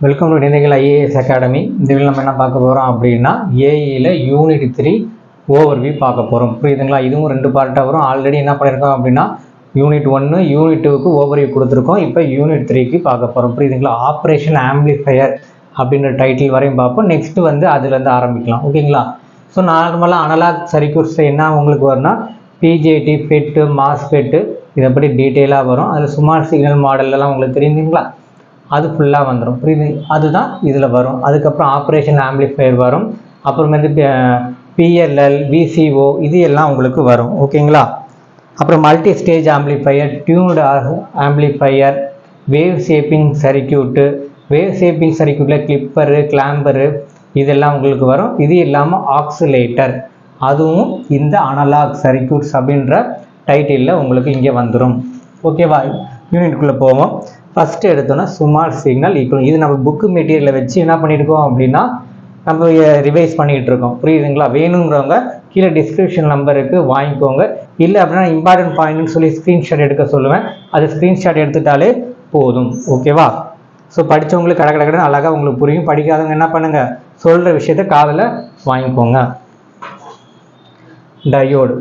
Welcome to நினைகள் IAS academy. இந்த video நம்ம என்ன பார்க்க போகிறோம் அப்படின்னா ஏஇயில் யூனிட் 3 ஓவர்வியூ பார்க்க போகிறோம். புரியுதுங்களா? இதுவும் 2 பார்ட்டாக வரும். ஆல்ரெடி என்ன பண்ணியிருக்கோம் அப்படின்னா யூனிட் 1 யூனிட் 2க்கு ஓவர்வியூ கொடுத்துருக்கோம். இப்போ யூனிட் 3க்கு பார்க்க போகிறோம். புரியுதுங்களா? ஆப்ரேஷன் ஆம்பிளிஃபையர் அப்படின்ற டைட்டில் வரையும் பார்ப்போம். நெக்ஸ்ட் வந்து அதுலேருந்து ஆரம்பிக்கலாம். ஓகேங்களா? ஸோ நார்மலாக அனலாக் சர்க்யூட்ஸ் என்ன உங்களுக்கு வரும்னா பிஜேடி, ஃபெட்டு, மாஸ்ஃபெட்டு இதை பற்றி டீட்டெயிலாக வரும். அதில் ஸ்மார்ட் சிக்னல் மாடல்லாம் உங்களுக்கு தெரியுதுங்களா? அது ஃபுல்லாக வந்துடும். புரியுது? அதுதான் இதில் வரும். அதுக்கப்புறம் ஆப்ரேஷன் ஆம்பிளிஃபையர் வரும். அப்புறமேட்டு பிஎல்எல், விசிஓ இது எல்லாம் உங்களுக்கு வரும். ஓகேங்களா? அப்புறம் multi stage amplifier, tuned amplifier, wave shaping circuit, wave shaping சர்க்யூட்டில் கிளிப்பரு, கிளாம்பரு இதெல்லாம் உங்களுக்கு வரும். இது இல்லாமல் ஆக்சிலேட்டர், அதுவும் இந்த அனலாக் சர்க்யூட்ஸ் அப்படின்ற டைட்டிலில் உங்களுக்கு இங்கே வந்துடும். ஓகேவா? யூனிட்குள்ளே போவோம். ஃபஸ்ட்டு எடுத்தோன்னா ஸ்மார்ட் சிக்னல் ஈக்குவல். இது நம்ம புக்கு மெட்டீரியலை வச்சு என்ன பண்ணியிருக்கோம் அப்படின்னா நம்ம ரிவைஸ் பண்ணிகிட்டு இருக்கோம். புரியுதுங்களா? வேணுங்கிறவங்க கீழே டிஸ்கிரிப்ஷன் நம்பருக்கு வாங்கிக்கோங்க. இல்லை அப்படின்னா இம்பார்ட்டன்ட் பாயிண்ட்னு சொல்லி ஸ்க்ரீன்ஷாட் எடுக்க சொல்லுவேன். அது ஸ்க்ரீன்ஷாட் எடுத்துட்டாலே போதும். ஓகேவா? ஸோ படித்தவங்களுக்கு கடை அழகாக உங்களுக்கு புரியும். படிக்காதவங்க என்ன பண்ணுங்கள், சொல்கிற விஷயத்த காதில் வாங்கிக்கோங்க. டயோடு.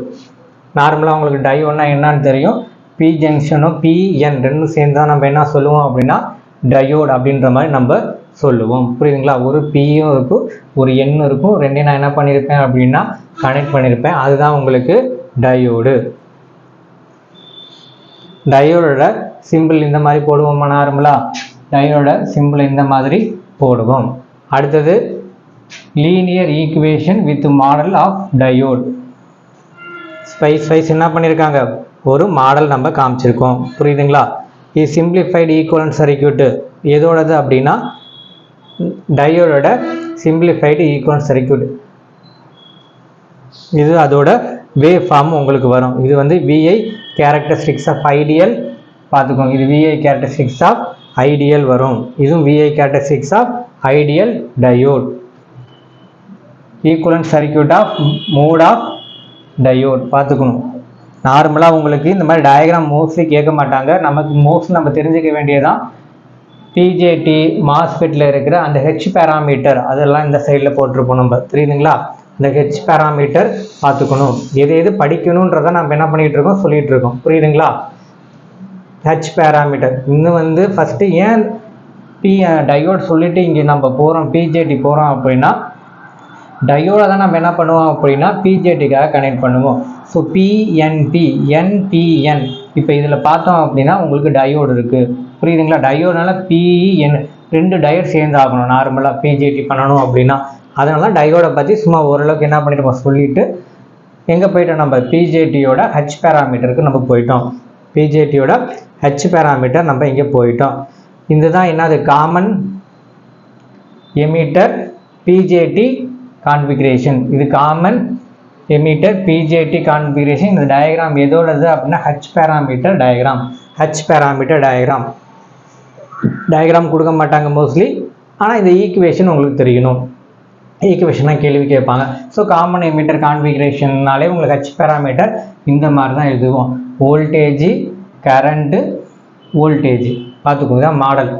நார்மலாக உங்களுக்கு டயோட்னா என்னன்னு தெரியும். பி ஜங்ஷனும் பிஎன் ரெண்டும் சேர்ந்து தான் நம்ம என்ன சொல்லுவோம் அப்படின்னா டயோடு அப்படின்ற மாதிரி நம்ம சொல்லுவோம். புரியுதுங்களா? ஒரு பியும் இருக்கும், ஒரு எண்ணும் இருக்கும். ரெண்டையும் நான் என்ன பண்ணியிருப்பேன் அப்படின்னா கனெக்ட் பண்ணியிருப்பேன். அதுதான் உங்களுக்கு டயோடு. டயோடோட சிம்பிள் இந்த மாதிரி போடுவோம். நார்மலாக டயோட சிம்பிள் இந்த மாதிரி போடுவோம். அடுத்தது linear equation with model of diode. SPICE என்ன பண்ணியிருக்காங்க, ஒரு மாடல் நம்ம காமிச்சிருக்கோம். புரியுதுங்களா? இது சிம்பிளிஃபைடு ஈக்குவலன்ட் சர்க்யூட்டு எதோடது அப்படின்னா டயோடோட சிம்பிளிஃபைடு ஈக்குவலன்ட் சர்க்யூட். இது அதோட வேவ் ஃபார்ம் உங்களுக்கு வரும். இது வந்து விஐ கேரக்டரிஸ்டிக்ஸ் ஆஃப் ஐடியல் பார்த்துக்கோங்க. இது விஐ கேரக்டரிஸ்டிக்ஸ் ஆஃப் ஐடியல் வரும். இதுவும் VI characteristics of ideal diode. Equivalent circuit of mode of diode பார்த்துக்கணும். நார்மலாக உங்களுக்கு இந்த மாதிரி டயக்ராம் மோஸ்ட்லி கேட்க மாட்டாங்க. நமக்கு மோஸ்ட்லி நம்ம தெரிஞ்சுக்க வேண்டியதான் பிஜேடி மாஸ்ஃபெட்டில் இருக்கிற அந்த ஹெச் பேராமீட்டர், அதெல்லாம் இந்த சைடில் போட்டிருப்போம் நம்ம. தெரியுதுங்களா? இந்த ஹெச் பேராமீட்டர் பார்த்துக்கணும். எது படிக்கணுன்றதை நம்ம என்ன பண்ணிகிட்டு இருக்கோம், சொல்லிகிட்டு இருக்கோம். புரியுதுங்களா? ஹெச் பேராமீட்டர் இன்னும் வந்து ஃபஸ்ட்டு ஏன் டயோட் சொல்லிவிட்டு இங்கே நம்ம போகிறோம், பிஜேடி போகிறோம் அப்படின்னா டயோட தான் நம்ம என்ன பண்ணுவோம் அப்படின்னா பிஜேடிக்காக கனெக்ட் பண்ணுவோம். ஸோ பிஎன்பி, என்பிஎன் இப்போ இதில் பார்த்தோம் அப்படின்னா உங்களுக்கு டயோடு இருக்குது. புரியுதுங்களா? டயோடுனால பிஎன் 2 டயோட் சேர்ந்து ஆகணும். நார்மலாக பிஜேடி பண்ணணும் அப்படின்னா அதனால டயோடை பற்றி சும்மா ஓரளவுக்கு என்ன பண்ணிட்டு சொல்லிவிட்டு எங்கே போயிட்டோம், நம்ம பிஜேடியோட ஹெச் பேராமீட்டருக்கு நம்ம போயிட்டோம். பிஜேடியோட ஹெச் பேராமீட்டர் நம்ம இங்கே போயிட்டோம். இதுதான் என்னது, காமன் எமிட்டர் பிஜேடி கான்ஃபிகரேஷன். இது காமன் எமிட்டர் பிஜேடி கான்ஃபிகரேஷன். இந்த டயக்ராம் எதோடது அப்படின்னா H parameter diagram. H parameter diagram கொடுக்க மாட்டாங்க மோஸ்ட்லி. ஆனால் இந்த ஈக்குவேஷன் உங்களுக்கு தெரியணும். ஈக்குவேஷனாக கேள்வி கேட்பாங்க. ஸோ காமன் எமிட்டர் கான்ஃபிகரேஷன்னாலே உங்களுக்கு ஹெச் பேராமீட்டர் இந்த மாதிரி தான் எழுதுவோம். வோல்டேஜ், கரண்ட்டு, வோல்டேஜ் பார்த்துக்கோங்க. Model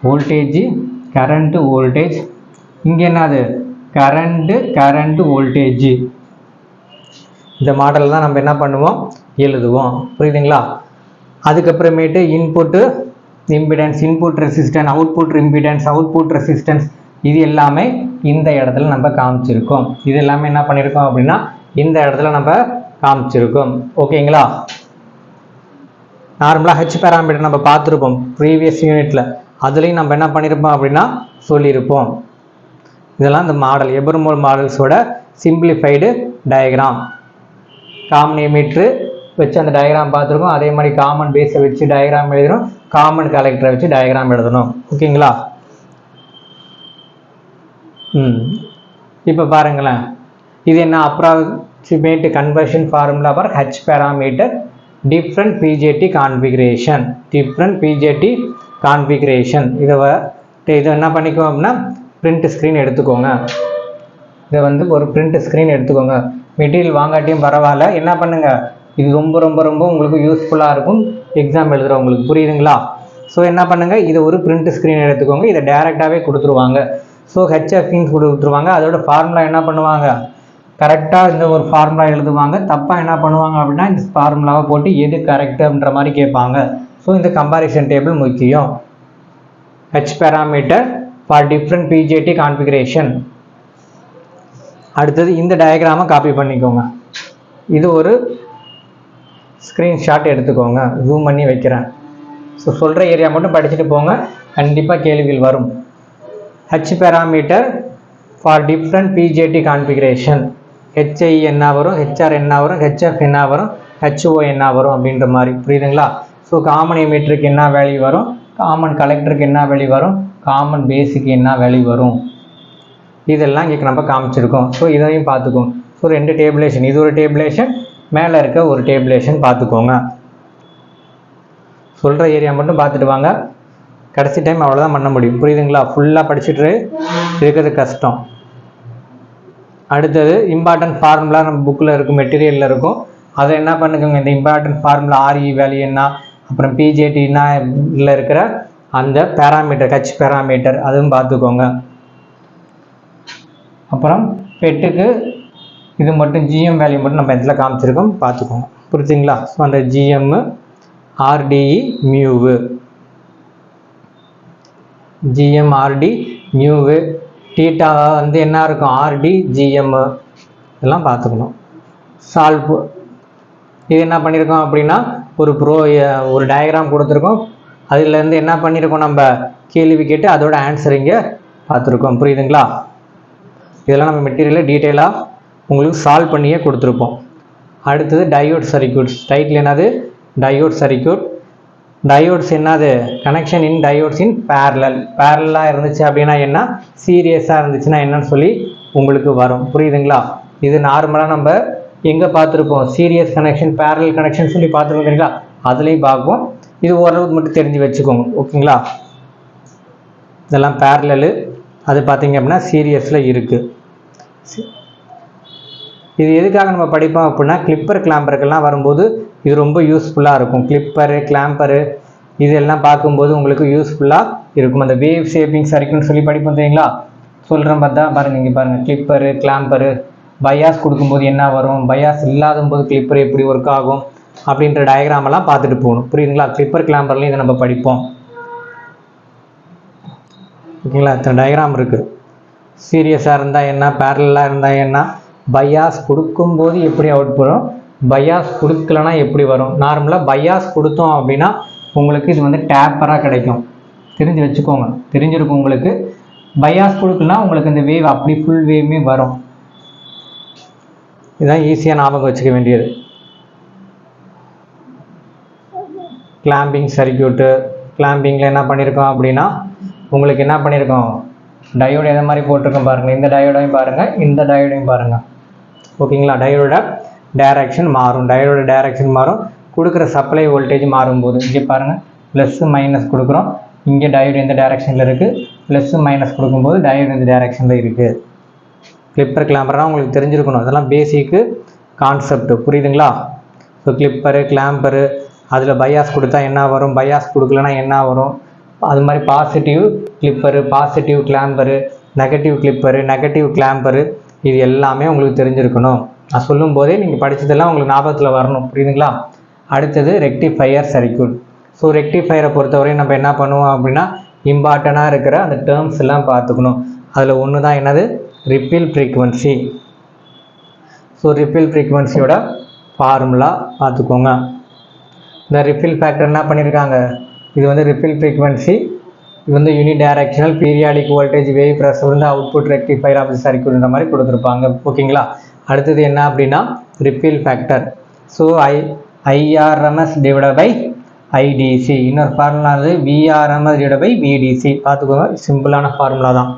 voltage, current, voltage. இங்கே என்னது, கரண்ட்டு வோல்டேஜ். இந்த மாடல் தான் நம்ம என்ன பண்ணுவோம், எழுதுவோம். புரியுதுங்களா? அதுக்கப்புறமேட்டு input impedance, input resistance, output impedance, output resistance இது எல்லாமே இந்த இடத்துல நம்ம காமிச்சிருக்கோம். இது எல்லாமே என்ன பண்ணியிருக்கோம் அப்படின்னா இந்த இடத்துல நம்ம காமிச்சிருக்கோம். ஓகேங்களா? நார்மலாக ஹெச் பேராமீட்டர் நம்ம பார்த்துருப்போம் ப்ரீவியஸ் யூனிட்டில். அதுலேயும் நம்ம என்ன பண்ணியிருப்போம் அப்படின்னா சொல்லியிருப்போம். இதெல்லாம் இந்த மாடல் எபர்மோல் மாடல்ஸோட சிம்பிளிஃபைடு டயக்ராம். காமன் எமிட்ரு வச்சு அந்த டயக்ராம் பார்த்துருக்கோம். அதே மாதிரி காமன் பேஸை வச்சு டயக்ராம் எழுதணும், காமன் கலெக்டரை வச்சு டயக்ராம் எழுதணும். ஓகேங்களா? இப்போ பாருங்களேன், இது என்ன, approximate conversion formula for H parameter different BJT configuration. இதை என்ன பண்ணிக்கோ அப்படின்னா பிரிண்ட் ஸ்க்ரீன் எடுத்துக்கோங்க. இதை வந்து ஒரு பிரிண்ட் ஸ்க்ரீன் எடுத்துக்கோங்க. மெட்டீரியல் வாங்காட்டியும் பரவாயில்ல, என்ன பண்ணுங்கள், இது ரொம்ப ரொம்ப ரொம்ப உங்களுக்கு யூஸ்ஃபுல்லாக இருக்கும் எக்ஸாம் எழுதுகிறவங்களுக்கு. புரியுதுங்களா? ஸோ என்ன பண்ணுங்கள், இது ஒரு பிரிண்ட் ஸ்க்ரீன் எடுத்துக்கோங்க. இதை டேரெக்டாகவே கொடுத்துருவாங்க. ஸோ ஹெச்எஃப்இன்னு கொடுத்துருவாங்க. அதோட ஃபார்முலா என்ன பண்ணுவாங்க, கரெக்டாக இந்த ஒரு ஃபார்முலா எழுதுவாங்க. தப்பாக என்ன பண்ணுவாங்க அப்படின்னா இந்த ஃபார்முலாவை போட்டு எது கரெக்டுன்ற மாதிரி கேட்பாங்க. ஸோ இந்த கம்பாரிசன் டேபிள் முக்கியம். H parameter for different BJT configuration. அடுத்தது இந்த டயக்ராமை காப்பி பண்ணிக்கோங்க. இது ஒரு ஸ்க்ரீன்ஷாட் எடுத்துக்கோங்க, ஜூம் பண்ணி வைக்கிறேன். ஸோ சொல்கிற ஏரியா மட்டும் படிச்சுட்டு போங்க, கண்டிப்பாக கேள்விகள் வரும். H parameter for different BJT configuration. HI என்ன வரும், ஹெச்ஆர் என்ன வரும், ஹெச்எஃப் என்ன வரும், ஹெச்ஓ என்ன வரும் அப்படின்ற மாதிரி புரியுதுங்களா. ஸோ காமன் எமிட்டருக்கு என்ன வேல்யூ வரும், காமன் கலெக்டருக்கு என்ன வேல்யூ வரும், காமன் பேஸுக்கு என்ன வேல்யூ வரும், இதெல்லாம் இங்கே நம்ம காமிச்சிருக்கோம். ஸோ இதையும் பார்த்துக்கோங்க. ஸோ 2 டேபிளேஷன், இது ஒரு டேபிளேஷன், மேலே இருக்க ஒரு டேபிளேஷன் பார்த்துக்கோங்க. சொல்கிற ஏரியா மட்டும் பார்த்துட்டு வாங்க. கடைசி டைம் அவ்வளோதான் பண்ண முடியும், புரியுதுங்களா. ஃபுல்லாக படிச்சுட்டு இருக்கிறது கஷ்டம். அடுத்தது இம்பார்ட்டன்ட் ஃபார்முலா நம்ம புக்கில் இருக்கும், மெட்டீரியலில் இருக்கும். அதை என்ன பண்ணுங்க, இந்த இம்பார்ட்டன்ட் ஃபார்முலா ஆர்இ வேல்யூ என்ன, அப்புறம் பிஜேடினா இதில் இருக்கிற அந்த பேராமீட்டர் ஹெச் பேராமீட்டர் அதுவும் பார்த்துக்கோங்க. அப்புறம் பெட்டுக்கு இது மட்டும் ஜிஎம் வேல்யூ மட்டும் நம்ம இதில் காமிச்சிருக்கோம், பார்த்துக்கோங்க, புரிஞ்சுங்களா. ஸோ அந்த ஜிஎம்மு ஆர்டிஇ மியூவு, ஜிஎம் ஆர்டி மியூவு, டீட்டா வந்து என்ன இருக்கும் ஆர்டி ஜிஎம், இதெல்லாம் பார்த்துக்கணும். சால்வ் இது என்ன பண்ணியிருக்கோம் அப்படின்னா ஒரு டயக்ராம் கொடுத்துருக்கோம். அதுலேருந்து என்ன பண்ணியிருக்கோம், நம்ம கேள்வி கேட்டு அதோட ஆன்சர் இங்கே பார்த்துருக்கோம், புரியுதுங்களா. இதெல்லாம் நம்ம மெட்டீரியலில் டீட்டெயிலாக உங்களுக்கு சால்வ் பண்ணியே கொடுத்துருப்போம். அடுத்தது டயோட் சர்க்யூட்ஸ். டைட்டில் என்னது, டயோட் சர்க்யூட். டயோட்ஸ் என்னது, கனெக்ஷன் இன் டயோட்ஸ் இன் பேரலாக இருந்துச்சு அப்படின்னா என்ன, சீரியஸாக இருந்துச்சுன்னா என்னன்னு சொல்லி உங்களுக்கு வரும், புரியுதுங்களா. இது நார்மலாக நம்ம எங்கே பார்த்துருப்போம், சீரியஸ் கனெக்ஷன் பேரலல் கனெக்ஷன் சொல்லி பார்த்துருக்கீங்களா, அதுலேயும் பார்ப்போம். இது ஓரளவுக்கு மட்டும் தெரிஞ்சு வச்சுக்கோங்க, ஓகேங்களா. இதெல்லாம் பேரலல், அது பார்த்தீங்க அப்படின்னா சீரியஸில் இருக்குது. இது எதுக்காக நம்ம படிப்போம் அப்படின்னா கிளிப்பர் கிளாம்பருக்கெல்லாம் வரும்போது இது ரொம்ப யூஸ்ஃபுல்லாக இருக்கும். கிளிப்பரு கிளாம்பரு இதெல்லாம் பார்க்கும்போது உங்களுக்கு யூஸ்ஃபுல்லாக இருக்கும். அந்த வேவ் ஷேப்பிங் சர்க்யூட்னு சொல்லி படிப்போம் தெரியுங்களா. சொல்கிறேன் பார்த்தா பாருங்கள், இங்கே பாருங்கள், கிளிப்பரு கிளாம்பரு பயாஸ் கொடுக்கும்போது என்ன வரும், பயாஸ் இல்லாத போது கிளிப்பர் எப்படி ஒர்க் ஆகும் அப்படின்ற டயக்ராமெல்லாம் பார்த்துட்டு போகணும், புரியுதுங்களா. கிளிப்பர் கிளாம்பர்லையும் இதை நம்ம படிப்போம், ஓகேங்களா. இத்தனை டயக்ராம் இருக்குது. சீரியஸாக இருந்தால் என்ன, பேரலாக இருந்தால் என்ன, பயாஸ் கொடுக்கும்போது எப்படி அவுட் வரும், பயாஸ் கொடுக்கலனா எப்படி வரும். நார்மலாக பயாஸ் கொடுத்தோம் அப்படின்னா உங்களுக்கு இது வந்து டேப்பராக கிடைக்கும், தெரிஞ்சு வச்சுக்கோங்க, தெரிஞ்சிருக்கும் உங்களுக்கு. பயாஸ் கொடுக்கலனா உங்களுக்கு இந்த வேவ் அப்படி ஃபுல் வேவுமே வரும். இதுதான் ஈஸியாக ஞாபகம் வச்சுக்க வேண்டியது. கிளாம்பிங் சர்க்யூட்டு, கிளாம்பிங்கில் என்ன பண்ணியிருக்கோம் அப்படின்னா உங்களுக்கு என்ன பண்ணியிருக்கோம், டயோடு எதை மாதிரி போட்டிருக்கோம் பாருங்கள். இந்த டயோடையும் பாருங்கள், இந்த டயோடையும் பாருங்கள், ஓகேங்களா. டயோட டைரக்ஷன் மாறும், டயோட டைரக்ஷன் மாறும், கொடுக்குற சப்ளை வோல்டேஜ் மாறும்போது. இங்கே பாருங்கள், ப்ளஸ்ஸு மைனஸ் கொடுக்குறோம், இங்கே டயோடு எந்த டைரக்ஷனில் இருக்குது, ப்ளஸ்ஸு மைனஸ் கொடுக்கும்போது டயோடு எந்த டைரக்ஷனில் இருக்குது. கிளிப்பர் கிளாம்பர்னால் உங்களுக்கு தெரிஞ்சிருக்கணும், அதெல்லாம் பேசிக்கு கான்செப்ட், புரியுதுங்களா. ஸோ கிளிப்பரு கிளாம்பரு அதில் பயாஸ் கொடுத்தா என்ன வரும், பயாஸ் கொடுக்கலனா என்ன வரும், அது மாதிரி பாசிட்டிவ் கிளிப்பரு பாசிட்டிவ் கிளாம்பரு, நெகட்டிவ் கிளிப்பரு நெகட்டிவ் கிளாம்பரு, இது எல்லாமே உங்களுக்கு தெரிஞ்சிருக்கணும். நான் சொல்லும் போதே நீங்கள் படித்ததெல்லாம் உங்களுக்கு ஞாபகத்தில் வரணும், புரியுதுங்களா. அடுத்தது ரெக்டிஃபையர் சர்க்யூட். ஸோ ரெக்டிஃபையரை பொறுத்தவரை நம்ம என்ன பண்ணுவோம் அப்படின்னா இம்பார்ட்டண்ட்டாக இருக்கிற அந்த டேர்ம்ஸ் எல்லாம் பார்த்துக்கணும். அதில் ஒன்று தான் என்னது, ரிப்பில் ஃப்ரீக்வன்சி. ஸோ ரிப்பில் ஃப்ரீக்வன்சியோட ஃபார்முலா பார்த்துக்கோங்க. இந்த ரிப்பில் ஃபேக்டர் என்ன பண்ணியிருக்காங்க, இது வந்து ரிப்பில் ஃப்ரீக்வன்சி, இது வந்து unidirectional periodic voltage wave pressure வந்து அவுட்புட் ரெக்டிஃபையர் ஆஃப் தி சர்க்யூட்ன்ற மாதிரி கொடுத்துருப்பாங்க, ஓகேங்களா. அடுத்தது என்ன அப்படின்னா ripple factor. So IRMS divide by IDC. இன்னொரு ஃபார்முலா வந்து விஆர்எம்எஸ் டிவைட் பை விடிசி. பார்த்துக்கோங்க, சிம்பிளான ஃபார்முலா தான்,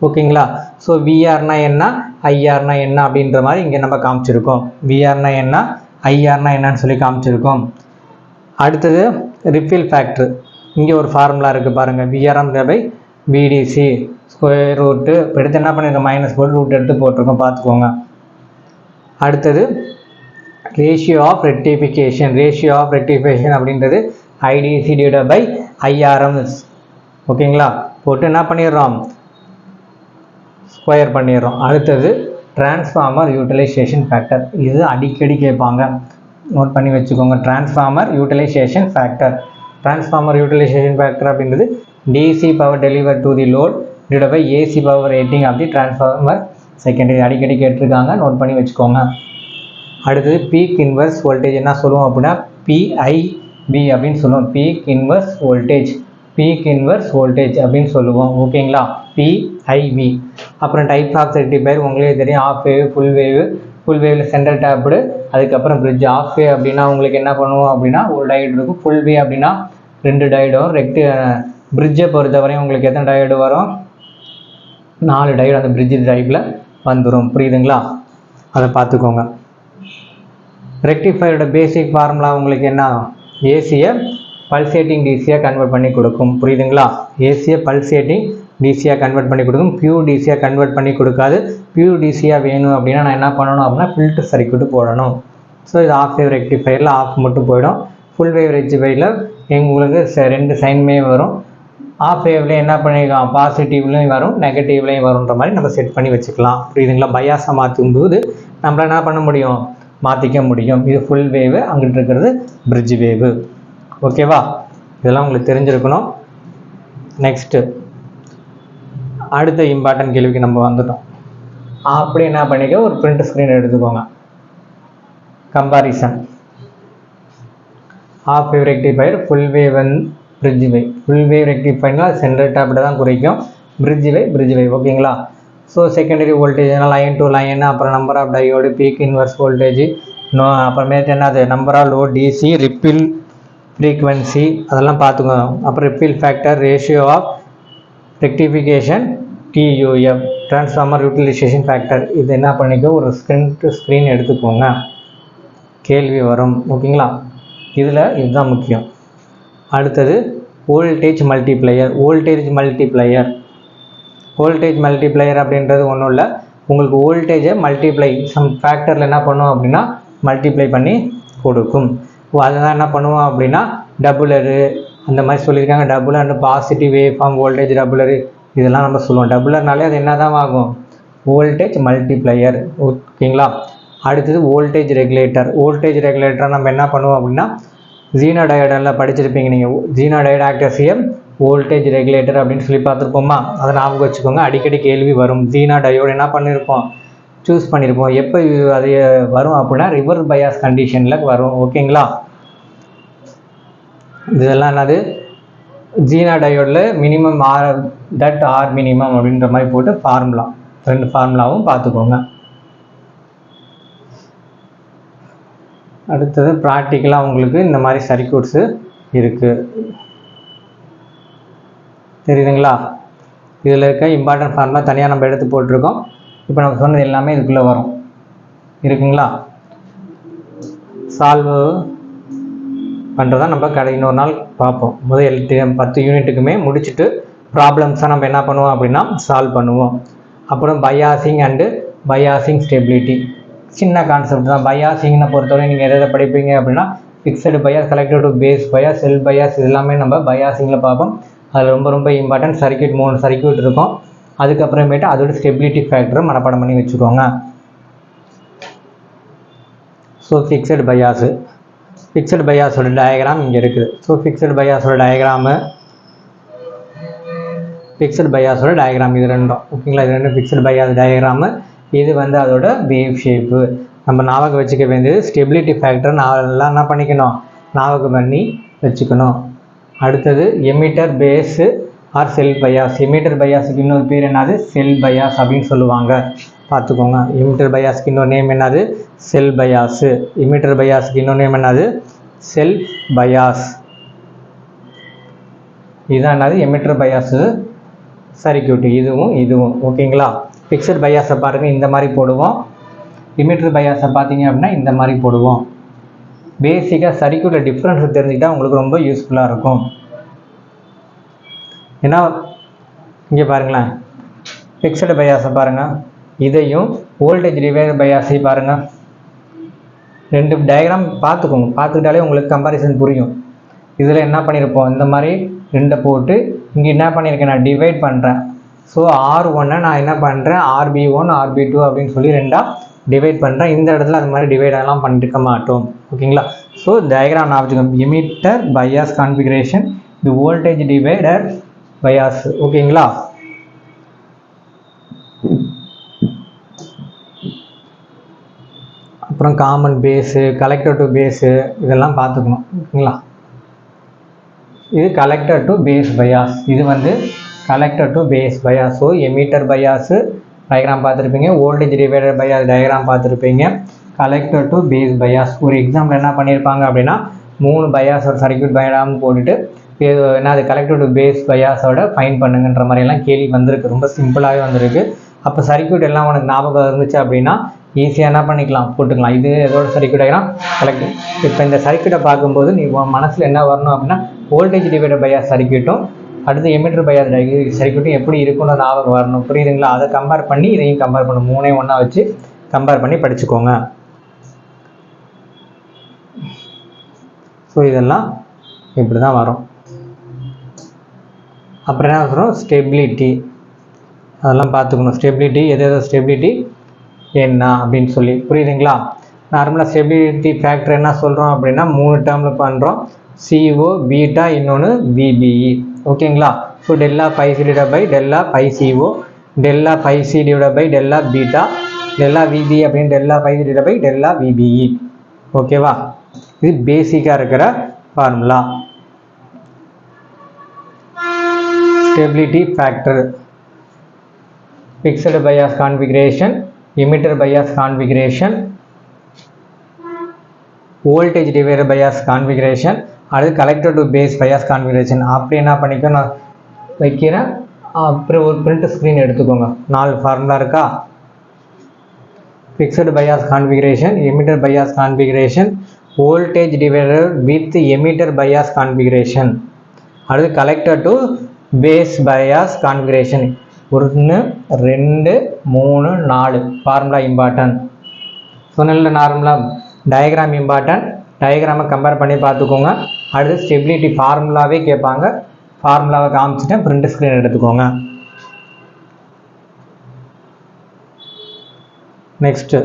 ஓகேங்களா. ஸோ விஆர்னா என்ன, ஐஆர்னா என்ன அப்படின்ற மாதிரி இங்கே நம்ம காமிச்சிருக்கோம். விஆர்னா என்ன, ஐஆர்னா என்னன்னு சொல்லி காமிச்சிருக்கோம். அடுத்தது ரிப்பில் ஃபேக்டர். இங்கே ஒரு ஃபார்முலா இருக்குது பாருங்கள், VRM by VDC square root. இப்போ எடுத்து என்ன பண்ணியிருக்கோம், மைனஸ் போட்டு ரூட் எடுத்து போட்டிருக்கோம், பார்த்துக்கோங்க. அடுத்தது ratio of rectification. Ratio of rectification அப்படின்றது ஐடிசி டிவைட் பை IRMS. ஓகேங்களா, போட்டு என்ன பண்ணிடுறோம், ஸ்கொயர் பண்ணிடுறோம். அடுத்தது டிரான்ஸ்ஃபார்மர் யூட்டிலைசேஷன் ஃபேக்டர். இது அடிக்கடி கேட்பாங்க, நோட் பண்ணி வச்சுக்கோங்க. Transformer utilisation factor. Transformer utilisation factor அப்படின்றது DC power deliver to the load divided by AC power rating of the transformer secondary. அடிக்கடி கேட்டிருக்காங்க, நோட் பண்ணி வச்சுக்கோங்க. அடுத்தது பீக் இன்வர்ஸ் வோல்டேஜ் என்ன சொல்லுவோம் அப்படின்னா PIV அப்படின்னு சொல்லுவோம். Peak inverse voltage, peak inverse voltage அப்படின்னு சொல்லுவோம். ஓகேங்களா, PIV. அப்புறம் டைப் ஆஃப் ரெக்டிஃபையர் உங்களே தெரியும், half wave, full wave. Full வேவில் சென்டர் டேப்டு, அதுக்கப்புறம் பிரிட்ஜ். ஆஃப் வேவ் அப்படின்னா உங்களுக்கு என்ன பண்ணுவோம் அப்படின்னா ஒரு டயோடு இருக்கும். ஃபுல் வேவ் அப்படின்னா 2 டயோடு வரும். பிரிட்ஜை பொறுத்தவரையும் உங்களுக்கு எத்தனை டயோடு வரும், 4 டயோடு அந்த பிரிட்ஜ் டைப்பில் வந்துடும். புரியுதுங்களா, அதை பார்த்துக்கோங்க. ரெக்டிஃபையரோட பேசிக் ஃபார்முலா உங்களுக்கு என்ன, ஏசியை பல்சேட்டிங் டிசியாக கன்வெர்ட் பண்ணி கொடுக்கும். புரியுதுங்களா, ஏசியை பல்சேட்டிங் டிசியாக கன்வெர்ட் பண்ணி கொடுக்கும், பியூர் டிசியாக கன்வெர்ட் பண்ணி கொடுக்காது. பியூர் டிசியாக வேணும் அப்படின்னா நான் என்ன பண்ணணும் அப்படின்னா ஃபில்டர் சர்க்யூட் போடணும். ஸோ இது ஆஃப் வேவ் ரெக்டிஃபையரில் ஆஃப் மட்டும் போயிடும். ஃபுல் வேவ் ரெக்டிஃபையரில் உங்களுக்கு 2 சைனுமே வரும். ஆஃப் வேவ்ல என்ன பண்ணிக்கலாம், பாசிட்டிவ்லையும் வரும், நெகட்டிவ்லையும் வரும்ன்ற மாதிரி நம்ம செட் பண்ணி வச்சுக்கலாம். புரியுதுங்களா, பயாஸை மாற்றும் போது நம்மளால் என்ன பண்ண முடியும், மாற்றிக்க முடியும். இது ஃபுல் வேவு, அங்கிட்டு இருக்கிறது பிரிட்ஜ் வேவு. ஓகேவா, இதெல்லாம் உங்களுக்கு தெரிஞ்சிருக்கணும். நெக்ஸ்ட்டு அடுத்த இம்பார்ட்டன்ட் கேள்விக்கு நம்ம வந்துட்டோம். அப்படி என்ன பண்ணிக்க, ஒரு பிரிண்ட் ஸ்க்ரீன் எடுத்துக்கோங்க. Comparison half wave rectifier, full wave and bridge wave. Full wave ரெக்டிஃபையர்னா சென்டர் டேப்ல தான் குறைக்கும். Bridge wave. ஓகேங்களா, ஸோ செகண்டரி வோல்டேஜ்னா லைன் டு லைன், அப்புறம் number of diode, peak inverse voltage, அப்புறமேட்டு என்னது number of load, DC, ripple frequency, அதெல்லாம் பார்த்துக்கோங்க. அப்புறம் ripple factor, ratio of rectification, TUF, transformer utilisation factor. இது என்ன பண்ணிக்க, ஒரு ஸ்க்ரீன் எடுத்துக்கோங்க, கேள்வி வரும். ஓகேங்களா, இதில் இதுதான் முக்கியம். அடுத்தது வோல்டேஜ் மல்டிப்ளையர். வோல்டேஜ் மல்டிப்ளையர் அப்படின்றது ஒன்றும் இல்லை, உங்களுக்கு வோல்டேஜை மல்டிப்ளை சம் ஃபேக்டரில் என்ன பண்ணுவோம் அப்படின்னா மல்டிப்ளை பண்ணி கொடுக்கும். அதெல்லாம் என்ன பண்ணுவோம் அப்படின்னா டபுளரு அந்த மாதிரி சொல்லியிருக்காங்க. Doubler positive wave form voltage டபுளரு இதெல்லாம் நம்ம சொல்லுவோம். டபுளர்னாலே அது என்ன தான் ஆகும், வோல்டேஜ் மல்டிப்ளையர். ஓகேங்களா, அடுத்தது வோல்டேஜ் ரெகுலேட்டர் நம்ம என்ன பண்ணுவோம் அப்படின்னா ஜீனோ டயோடெல்லாம் படிச்சிருப்பீங்க நீங்கள். ஜீனோ டயோட் ஆக்டர்ஸியம் வோல்டேஜ் ரெகுலேட்டர் அப்படின்னு சொல்லி பார்த்துருப்போமா, அதை ஞாபகம் வச்சுக்கோங்க, அடிக்கடி கேள்வி வரும். ஜீனோ டயோடு என்ன பண்ணியிருப்போம், சூஸ் பண்ணியிருப்போம். எப்போ அது வரும் அப்படின்னா ரிவர்ஸ் பயாஸ் கண்டிஷனில் வரும். ஓகேங்களா, இதெல்லாம் என்னது, ஜீனோ டயோடில் மினிமம் ஆர் மினிமம் அப்படின்ற மாதிரி போட்டு ஃபார்முலா, 2 ஃபார்முலாவும் பார்த்துக்கோங்க. அடுத்தது ப்ராக்டிக்கலாக உங்களுக்கு இந்த மாதிரி சர்க்யூட்ஸு இருக்குது, தெரியுதுங்களா. இதில் இருக்க இம்பார்ட்டன்ட் ஃபார்முலா தனியாக நம்ம எடுத்து போட்டிருக்கோம். இப்போ நம்ம சொன்னது எல்லாமே இதுக்குள்ளே வரும், இருக்குங்களா. சால்வ் பண்ணுறதா நம்ம இன்னொரு நாள் பார்ப்போம். முதல் 10 யூனிட்டுக்குமே முடிச்சுட்டு ப்ராப்ளம்ஸாக நம்ம என்ன பண்ணுவோம் அப்படின்னா சால்வ் பண்ணுவோம். அப்புறம் பயாசிங் அண்டு பயாசிங் ஸ்டெபிலிட்டி, சின்ன கான்செப்ட் தான். பயாசிங்கை பொறுத்தவரை நீங்கள் எதை படிப்பீங்க அப்படின்னா fixed bias, collector to base bias, self bias, இது எல்லாமே நம்ம பயாசிங்கில் பார்ப்போம். அதில் ரொம்ப இம்பார்ட்டன்ட் சர்க்யூட் 3 சர்க்யூட் இருக்கும். அதுக்கப்புறமேட்டு அதோட ஸ்டெபிலிட்டி ஃபேக்டரை மனப்பாடம் பண்ணி வச்சுக்கோங்க. ஸோ ஃபிக்ஸடு பயாஸோட டயக்ராம் இங்கே இருக்குது. ஸோ ஃபிக்ஸடு பயாஸோட டயக்ராம் இது ரெண்டும். ஓகேங்களா, இது ரெண்டும் ஃபிக்ஸடு பயாஸ் டயக்ராமு. இது அதோட வேவ் ஷேப்பு. நம்ம ஞாபகம் வச்சுக்க வேண்டியது ஸ்டெபிலிட்டி ஃபேக்டர் எல்லாம் என்ன பண்ணிக்கணும், ஞாபகம் பண்ணி வச்சுக்கணும். அடுத்தது எமிட்டர் பேஸு ஆர் செல் பயாஸ். எமிட்டர் பயாஸுக்கு இன்னொரு பேர் என்னது, செல் பயாஸ் அப்படின்னு சொல்லுவாங்க, பார்த்துக்கோங்க. எமிட்டர் பயாஸுக்கு இன்னொரு நேம் என்னது, செல் பயாஸு. எமிட்டர் பயாஸுக்கு இன்னொரு நேம் என்னது, செல் பயாஸ். இதுதான் என்னது, எமிட்டர் பயாஸு சர்க்யூட். இதுவும் ஓகேங்களா. ஃபிக்ஸட் பயாஸை பாருங்கள், இந்த மாதிரி போடுவோம். எமிட்டர் பயாஸை பார்த்தீங்க அப்படின்னா இந்த மாதிரி போடுவோம். பேசிக்காக சர்க்யூட்டில் டிஃப்ரென்ஸ் தெரிஞ்சுக்கிட்டால் உங்களுக்கு ரொம்ப யூஸ்ஃபுல்லாக இருக்கும். ஏன்னா இங்கே பாருங்களேன், ஃபிக்ஸடு பயாஸை பாருங்கள், இதையும் வோல்டேஜ் டிவைடர் பயாஸை பாருங்கள். 2 டயக்ராம் பார்த்துக்கோங்க, பார்த்துக்கிட்டாலே உங்களுக்கு கம்பாரிசன் புரியும். இதில் என்ன பண்ணியிருப்போம், இந்த மாதிரி 2 போட்டு இங்கே என்ன பண்ணியிருக்கேன், நான் டிவைட் பண்ணுறேன். ஸோ R1 நான் என்ன பண்ணுறேன், RB1 RB2 அப்படின்னு சொல்லி 2ஆக டிவைட் பண்ணுறேன். இந்த இடத்துல அது மாதிரி டிவைடெல்லாம் பண்ணிருக்க மாட்டோம். ஓகேங்களா. ஸோ டயக்ராம் ஞாபகம், எமிட்டர் பயாஸ் கான்ஃபிகரேஷன், இது வோல்டேஜ் டிவைடர் பயாஸ். ஓகேங்களா. அப்புறம் common base, collector to base இதெல்லாம் பார்த்துக்கணும். ஓகேங்களா. இது கலெக்டர் டு பேஸ் பயாஸ், இது வந்து collector to base bias. So emitter bias diagram பார்த்துருப்பீங்க, வோல்டேஜ் டிவைடர் பயாஸ் டயக்ராம் பார்த்துருப்பீங்க, கலெக்டர் டு பேஸ் பயாஸ். ஒரு எக்ஸாம்பிள் என்ன பண்ணியிருப்பாங்க அப்படின்னா 3 பயாஸ் ஒரு சர்க்யூட் டயக்ராம் போட்டுட்டு என்ன அது கலெக்டர் டு பேஸ் பயாஸோட ஃபைன் பண்ணுங்கன்ற மாதிரியெல்லாம் கேள்வி வந்திருக்கு. ரொம்ப சிம்பிளாகவே வந்திருக்கு. அப்போ சர்க்யூட் எல்லாம் உனக்கு ஞாபகம் இருந்துச்சு அப்படின்னா ஈஸியாக என்ன பண்ணிக்கலாம், போட்டுக்கலாம். இது எதோட சர்க்யூட் டயக்ராம், கலெக்டர். இப்போ இந்த சர்க்யூட்டை பார்க்கும்போது நீ மனசில் என்ன வரணும் அப்படின்னா வோல்டேஜ் டிவைடர் பயாஸ் சர்க்யூட்டும் அடுத்து எமிட்டர் பயாஸ் சர்க்யூட்டும் எப்படி இருக்குன்னு ஞாபகம் வரணும். புரியுதுங்களா. அதை கம்பேர் பண்ணி இதையும் கம்பேர் பண்ணணும். 3 ஒன்றா வச்சு கம்பேர் பண்ணி படிச்சுக்கோங்க. ஸோ இதெல்லாம் இப்படி தான் வரும். அப்புறம் என்ன வரும், ஸ்டெபிலிட்டி, அதெல்லாம் பார்த்துக்கணும். ஸ்டெபிலிட்டி எது ஸ்டெபிலிட்டி என்ன அப்படின்னு சொல்லி, புரியுதுங்களா. நார்மலாக ஸ்டெபிலிட்டி ஃபேக்டர் என்ன சொல்கிறோம் அப்படின்னா 3 டேர்மில் பண்ணுறோம். CO பீட்டா, இன்னொன்று VBE. ஓகேங்களா. So delta by C divide by delta by CO, delta by C divide by delta beta, delta VBE அப்படின்னு delta by C divide by delta VBE. ஓகேவா. இது பேசிக்காக இருக்கிற formula. Stability factor, fixed bias configuration, emitter bias configuration, voltage divider bias configuration, அடுத்து collector to base bias configuration. அப்படி என்ன பண்ணிக்க நான் வைக்கிறேன். அப்புறம் ஒரு பிரிண்ட் ஸ்க்ரீன் எடுத்துக்கோங்க. 4 ஃபார்முலா இருக்கா. Fixed bias configuration, emitter bias configuration, voltage divider with emitter bias configuration, அடுத்து collector to base bias configuration. 1 2 3 4 formula important. சொன்னல நார்மலாக டயக்ராம் இம்பார்ட்டன்ட். டயக்ராமை கம்பேர் பண்ணி பார்த்துக்கோங்க. அடுத்து ஸ்டெபிலிட்டி ஃபார்முலாவே கேட்பாங்க. ஃபார்முலாவை காமிச்சிட்டேன், பிரிண்ட் ஸ்க்ரீன் எடுத்துக்கோங்க. நெக்ஸ்ட்டு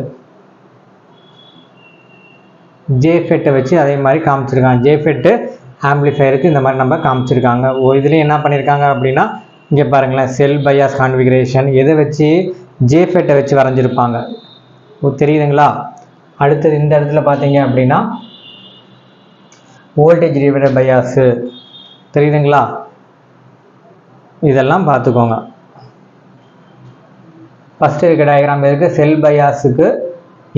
ஜேஃபெட்டை வச்சு அதே மாதிரி காமிச்சிருக்காங்க. ஜேஃபெட்டு ஆம்பிளிஃபயருக்கு இந்த மாதிரி நம்ம காமிச்சிருக்காங்க. இதுலேயும் என்ன பண்ணியிருக்காங்க அப்படின்னா இங்கே பாருங்களேன், செல் பயாஸ் கான்ஃபிகரேஷன் எதை வச்சு, ஜேஃபெட்டை வச்சு வரைஞ்சிருப்பாங்க. தெரியுதுங்களா. அடுத்தது இந்த இடத்துல பார்த்தீங்க அப்படின்னா வோல்டேஜ் டிவைடர் பயாஸு தெரியுதுங்களா. இதெல்லாம் பார்த்துக்கோங்க. ஃபஸ்ட்டு இருக்க டயக்ராம் இருக்குது செல் பயாஸுக்கு.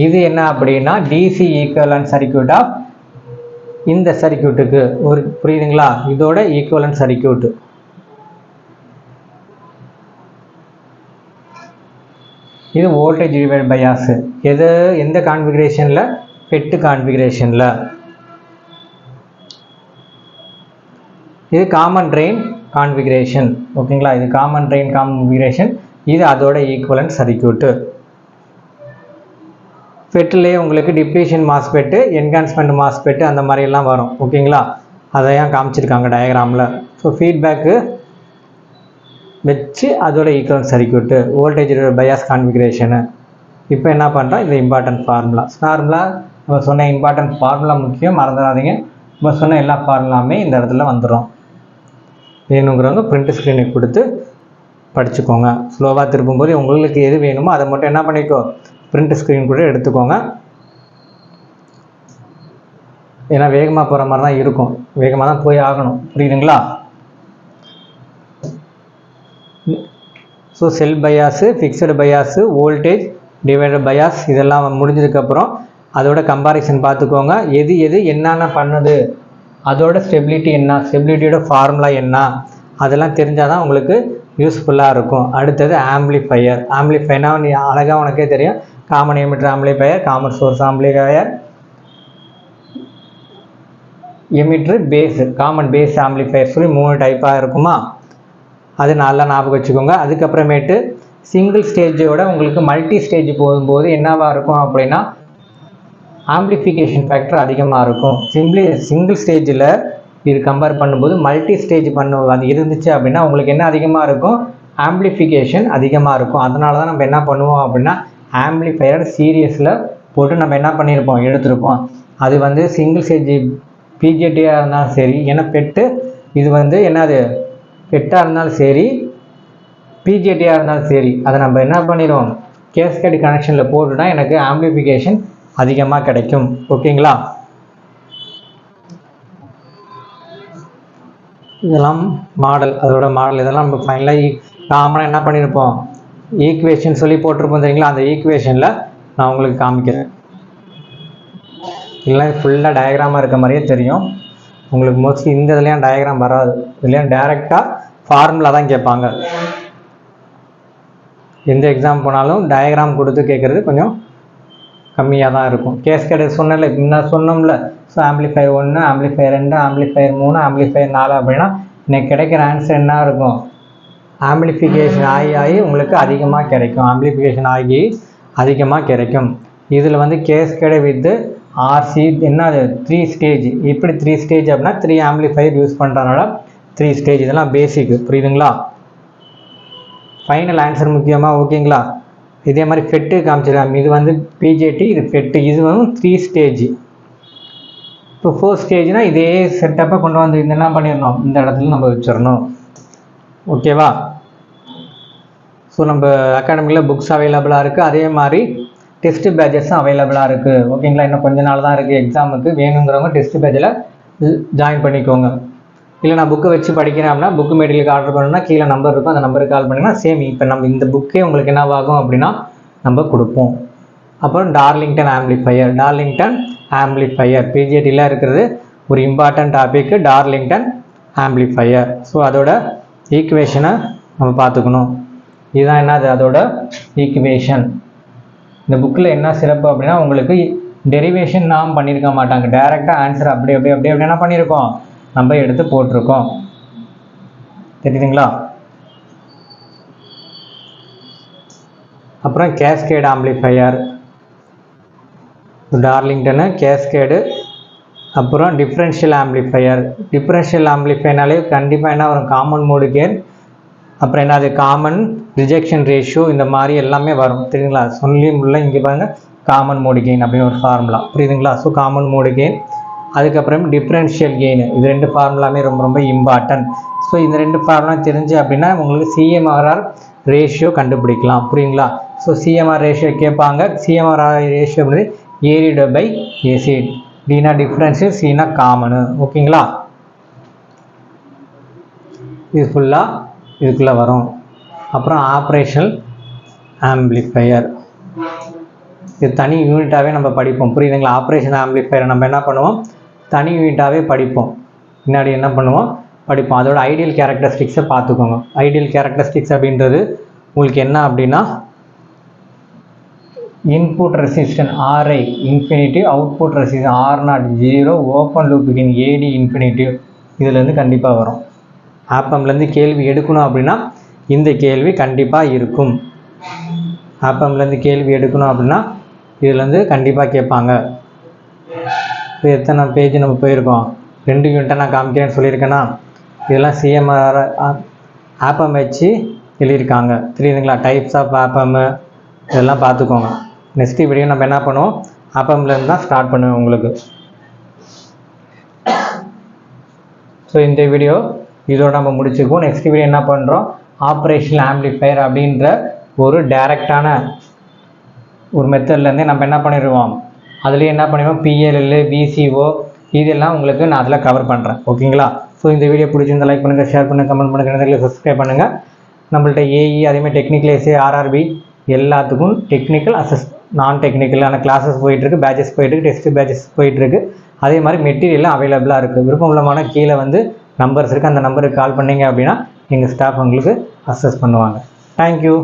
இது என்ன அப்படின்னா DC ஈக்குவலன்ட் சர்க்யூட் ஆஃப் இந்த சர்க்யூட்டுக்கு ஒரு, புரியுதுங்களா, இதோட ஈக்குவலன்ட் சர்க்யூட். இது வோல்டேஜ் டிவைடர் பயாஸ். எந்த கான்ஃபிகரேஷனில், FET கான்ஃபிகரேஷனில். இது காமன் ட்ரெயின் கான்ஃபிகரேஷன். ஓகேங்களா. இது காமன் ட்ரெயின் கான்ஃபிகரேஷன். இது அதோட ஈக்குவலன்ட் சர்க்யூட்டு. FETலேயே உங்களுக்கு டிப்ளீஷன் மாஸ்பெட்டு, என்ஹான்ஸ்மெண்ட் மாஸ்பெட்டு அந்த மாதிரியெல்லாம் வரும். ஓகேங்களா. அதையும் காமிச்சிருக்காங்க டயக்ராமில். ஸோ ஃபீட்பேக்கு வச்சு அதோட equivalent circuit, voltage bias configuration. இப்போ என்ன பண்ணுறோம், இந்த இம்பார்ட்டன்ட் ஃபார்முலா. நார்மலாக நம்ம சொன்ன இம்பார்ட்டன்ட் ஃபார்முலா முக்கியம், மறந்துடாதீங்க. நம்ம சொன்ன எல்லா ஃபார்முலாமே இந்த இடத்துல வந்துடும். வேணுங்கிறவங்க பிரிண்ட் ஸ்க்ரீனுக்கு கொடுத்து படிச்சுக்கோங்க. ஸ்லோவாக திருப்பும்போது உங்களுக்கு எது வேணுமோ அதை மட்டும் என்ன பண்ணிக்கோ, பிரிண்ட் ஸ்க்ரீன் கூட எடுத்துக்கோங்க. ஏன்னா வேகமாக போகிற மாதிரி தான் இருக்கும், வேகமாக தான் போய் ஆகணும். புரியுதுங்களா. So self bias, fixed bias, voltage divider bias இதெல்லாம் முடிஞ்சதுக்கப்புறம் அதோட கம்பாரிசன் பார்த்துக்கோங்க. எது என்னென்ன பண்ணுது, அதோட ஸ்டெபிலிட்டி என்ன, ஸ்டெபிலிட்டியோட ஃபார்முலா என்ன, அதெல்லாம் தெரிஞ்சால் தான் உங்களுக்கு யூஸ்ஃபுல்லாக இருக்கும். அடுத்தது ஆம்பிளிஃபையர். ஆம்பிளிஃபையர்னா நீ அழகாக உனக்கே தெரியும், common emitter amplifier, common source amplifier, emitter base, common base amplifier சொல்லி 3 டைப்பாக இருக்குமா. அது நல்லா ஞாபகம் வச்சுக்கோங்க. அதுக்கப்புறமேட்டு சிங்கிள் ஸ்டேஜோட உங்களுக்கு மல்டி ஸ்டேஜ் போகும்போது என்னவாக இருக்கும் அப்படின்னா ஆம்பிளிஃபிகேஷன் ஃபேக்டர் அதிகமாக இருக்கும். சிங்கிள் ஸ்டேஜில் இது கம்பேர் பண்ணும்போது மல்டி ஸ்டேஜ் அது இருந்துச்சு அப்படின்னா உங்களுக்கு என்ன அதிகமாக இருக்கும், ஆம்பிளிஃபிகேஷன் அதிகமாக இருக்கும். அதனால தான் நம்ம என்ன பண்ணுவோம் அப்படின்னா ஆம்பிளிஃபையர் சீரியஸில் போட்டு நம்ம என்ன பண்ணியிருப்போம், எடுத்திருப்போம். அது வந்து சிங்கிள் ஸ்டேஜ் பிஜேடியாக இருந்தாலும் சரி, ஏன்னா பெட்டு இது வந்து என்னது பெட்டாக இருந்தாலும் சரி, பிஜேடியாக இருந்தாலும் சரி, அதை நம்ம என்ன பண்ணிடுவோம், கேஸ்கேட் கனெக்ஷனில் போட்டுட்டா எனக்கு ஆம்பிளிஃபிகேஷன் அதிகமாக கிடைக்கும். ஓகேங்களா? இதெல்லாம் மாடல், அதோட மாடல். இதெல்லாம் நம்ம ஃபைனலாக காமனாக என்ன பண்ணியிருப்போம், ஈக்குவேஷன் சொல்லி போட்டிருப்போம் தெரியுங்களா. அந்த ஈக்குவேஷனில் நான் உங்களுக்கு காமிக்கிறேன். இல்லை ஃபுல்லாக டயக்ராமாக இருக்க மாதிரியே தெரியும் உங்களுக்கு. மோஸ்ட்லி இந்த இதுலேயும் டயக்ராம் வராது, இதுலேயும் டைரெக்டாக ஃபார்முலா தான் கேட்பாங்க. எந்த எக்ஸாம் போனாலும் டயக்ராம் கொடுத்து கேட்குறது கொஞ்சம் கம்மியாக தான் இருக்கும். கேஸ்கேட் சொன்னல, இன்னும் சொன்னோம்ல. So amplifier 1, amplifier 2, amplifier 3, amplifier 4 அப்படின்னா எனக்கு கிடைக்கிற ஆன்சர் என்ன இருக்கும், ஆம்பிளிஃபிகேஷன் ஆகி உங்களுக்கு அதிகமாக கிடைக்கும். ஆம்பிளிஃபிகேஷன் ஆகி அதிகமாக கிடைக்கும். இதில் வந்து கேஸ்கேட் வித் ஆர்சி என்ன 3 ஸ்டேஜ். இப்படி 3 ஸ்டேஜ் அப்படின்னா 3 ஆம்பிளிஃபையர் யூஸ் பண்ணுறதுனால 3 ஸ்டேஜ். இதெல்லாம் பேசிக், புரியுதுங்களா? ஃபைனல் ஆன்சர் முக்கியமாக. ஓகேங்களா? இதே மாதிரி ஃபெட்டு காமிச்சிருக்காங்க. இது வந்து பிஜேடி, இது ஃபெட்டு. இது வந்து 3 ஸ்டேஜ். இப்போ 4 ஸ்டேஜ்னால் இதே செட்டப்பை கொண்டு வந்து இதெல்லாம் பண்ணிடணும், இந்த இடத்துல நம்ம வச்சிடணும். ஓகேவா? ஸோ நம்ம அகாடமியில் புக்ஸ் அவைலபிளாக இருக்குது. அதே மாதிரி டெஸ்ட் பேட்சஸும் அவைலபிளாக இருக்குது. ஓகேங்களா? இன்னும் கொஞ்ச நாள் தான் இருக்குது எக்ஸாமுக்கு. வேணுங்கிறவங்க டெஸ்ட் பேட்சில் ஜாயின் பண்ணிக்கோங்க. இல்லை நான் புக்கை வச்சு படிக்கிறேன் அப்படின்னா புக்கு மெட்டீரியலுக்கு ஆர்டர் பண்ணணும்னா கீழே நம்பர் இருக்கும், அந்த நம்பருக்கு கால் பண்ணிங்கன்னா சேம் இப்போ நம்ம இந்த புக்கே உங்களுக்கு என்னவாகும் அப்படின்னா நம்ம கொடுப்போம். அப்புறம் டார்லிங்டன் ஆம்பிளிஃபையர். டார்லிங்டன் ஆம்பிளிஃபையர் பிஜேடியில் இருக்கிறது ஒரு important topic, Darlington amplifier. So அதோட ஈக்குவேஷனை நம்ம பார்த்துக்கணும். இதுதான் என்னது அதோட ஈக்குவேஷன். இந்த புக்கில் என்ன சிறப்பு அப்படின்னா உங்களுக்கு டெரிவேஷன் நாம் பண்ணியிருக்க மாட்டாங்க, டைரெக்டாக ஆன்சர் அப்படி என்ன பண்ணியிருக்கோம், நம்ம எடுத்து போட்டிருக்கோம். தெரியுதுங்களா? அப்புறம் கேஸ்கேட் ஆம்பிளிஃபையர், டார்லிங்டனு, கேஸ்கேடு, அப்புறம் டிஃப்ரென்ஷியல் ஆம்பிளிஃபையர். டிஃப்ரென்ஷியல் ஆம்பிளிஃபையர்னாலே கண்டிப்பாக என்ன வரும், காமன் மோடு கெயின், அப்புறம் என்னது காமன் ரிஜெக்ஷன் ரேஷியோ, இந்த மாதிரி எல்லாமே வரும். தெரியுங்களா? சொல்லி முடியல. இங்கே பாருங்கள் காமன் மோடு கெயின் அப்படின்னு ஒரு ஃபார்முலா, புரியுதுங்களா? ஸோ காமன் மோடு கெயின், அதுக்கப்புறம் டிஃப்ரென்ஷியல் கெயின். இது 2 ஃபார்முலாமே ரொம்ப இம்பார்ட்டன்ட். ஸோ இந்த 2 ஃபார்முலா தெரிஞ்சு அப்படின்னா உங்களுக்கு சிஎம்ஆர்ஆர் ரேஷியோ கண்டுபிடிக்கலாம். புரியுங்களா? ஸோ சிஎம்ஆர் ரேஷியோ கேட்பாங்க. சிஎம்ஆர்ஆர் ரேஷியோ வந்து ஏரிடு பை ஏசி. டினா டிஃப்ரென்ஷியல், சினா காமனு. ஓகேங்களா? இது ஃபுல்லாக இதுக்குள்ளே வரும். அப்புறம் ஆப்ரேஷனல் ஆம்பிளிஃபையர், இது தனி யூனிட்டாகவே நம்ம படிப்போம். புரியுதுங்களா? ஆப்ரேஷனல் ஆம்பிளிஃபையரை நம்ம என்ன பண்ணுவோம், தனி யூனிட்டாகவே படிப்போம். முன்னாடி என்ன பண்ணுவோம், படிப்போம். அதோட ஐடியல் கேரக்டரிஸ்டிக்ஸை பார்த்துக்கோங்க. ஐடியல் கேரக்டரிஸ்டிக்ஸ் அப்படின்றது உங்களுக்கு என்ன அப்படின்னா input resistance RI infinitive, output resistance R0 0, open loop gain AD infinitive. இதுலேருந்து கண்டிப்பாக வரும். ஆப்பம்லேருந்து கேள்வி எடுக்கணும் அப்படின்னா இந்த கேள்வி கண்டிப்பாக இருக்கும். ஆப்பம்லேருந்து கேள்வி எடுக்கணும் அப்படின்னா இதுலேருந்து கண்டிப்பாக கேட்பாங்க. இப்போ எத்தனை பேஜ் நம்ம போயிருக்கோம், 2 யூனிட்டை நான் காமிக்கிறேன்னு சொல்லியிருக்கேன்னா இதெல்லாம் சிஎம்ஆர் ஆப்பம் வச்சு எழுதியிருக்காங்க. தெரியுதுங்களா? டைப்ஸ் ஆஃப் ஆப்பம் இதெல்லாம் பார்த்துக்கோங்க. நெக்ஸ்ட் வீடியோ நம்ம என்ன பண்ணுவோம், ஆப்பம்லேருந்து தான் ஸ்டார்ட் பண்ணுவோம் உங்களுக்கு. ஸோ இந்த வீடியோ இதோட நம்ம முடிச்சுக்குவோம். நெக்ஸ்ட் வீடியோ என்ன பண்ணுறோம், ஆப்ரேஷனல் ஆம்பிளிஃபையர் அப்படின்ற ஒரு டைரக்டான ஒரு மெத்தட்லேருந்தே நம்ம என்ன பண்ணிடுவோம், அதுலேயே என்ன பண்ணிடுவோம் பிஎல்எல், விசிஓ இதெல்லாம் உங்களுக்கு நான் அதில் கவர் பண்ணுறேன். ஓகேங்களா? ஸோ இந்த வீடியோ பிடிச்சிருந்தா லைக் பண்ணுங்கள், ஷேர் பண்ணுங்கள், கமெண்ட் பண்ணுங்கள், சப்ஸ்கிரைப் பண்ணுங்கள். நம்மள்ட்ட ஏஇ அதேமாதிரி டெக்னிக்கல் எஸ்ஏ, ஆர்ஆர்பி எல்லாத்துக்கும் டெக்னிக்கல் நான் டெக்னிக்கலான கிளாஸஸ் போயிட்டுருக்கு, பேட்சஸ் போயிட்டுருக்கு, டெஸ்ட் பேட்சஸ் போயிட்டுருக்கு. அதே மாதிரி மெட்டீரியலும் அவைலபிளாக இருக்குது. விருப்பம் உள்ளமான கீழே வந்து நம்பர்ஸ் இருக்குது, அந்த நம்பருக்கு கால் பண்ணிங்க அப்படின்னா எங்கள் ஸ்டாஃப் உங்களுக்கு அசஸ் பண்ணுவாங்க. தேங்க்யூ.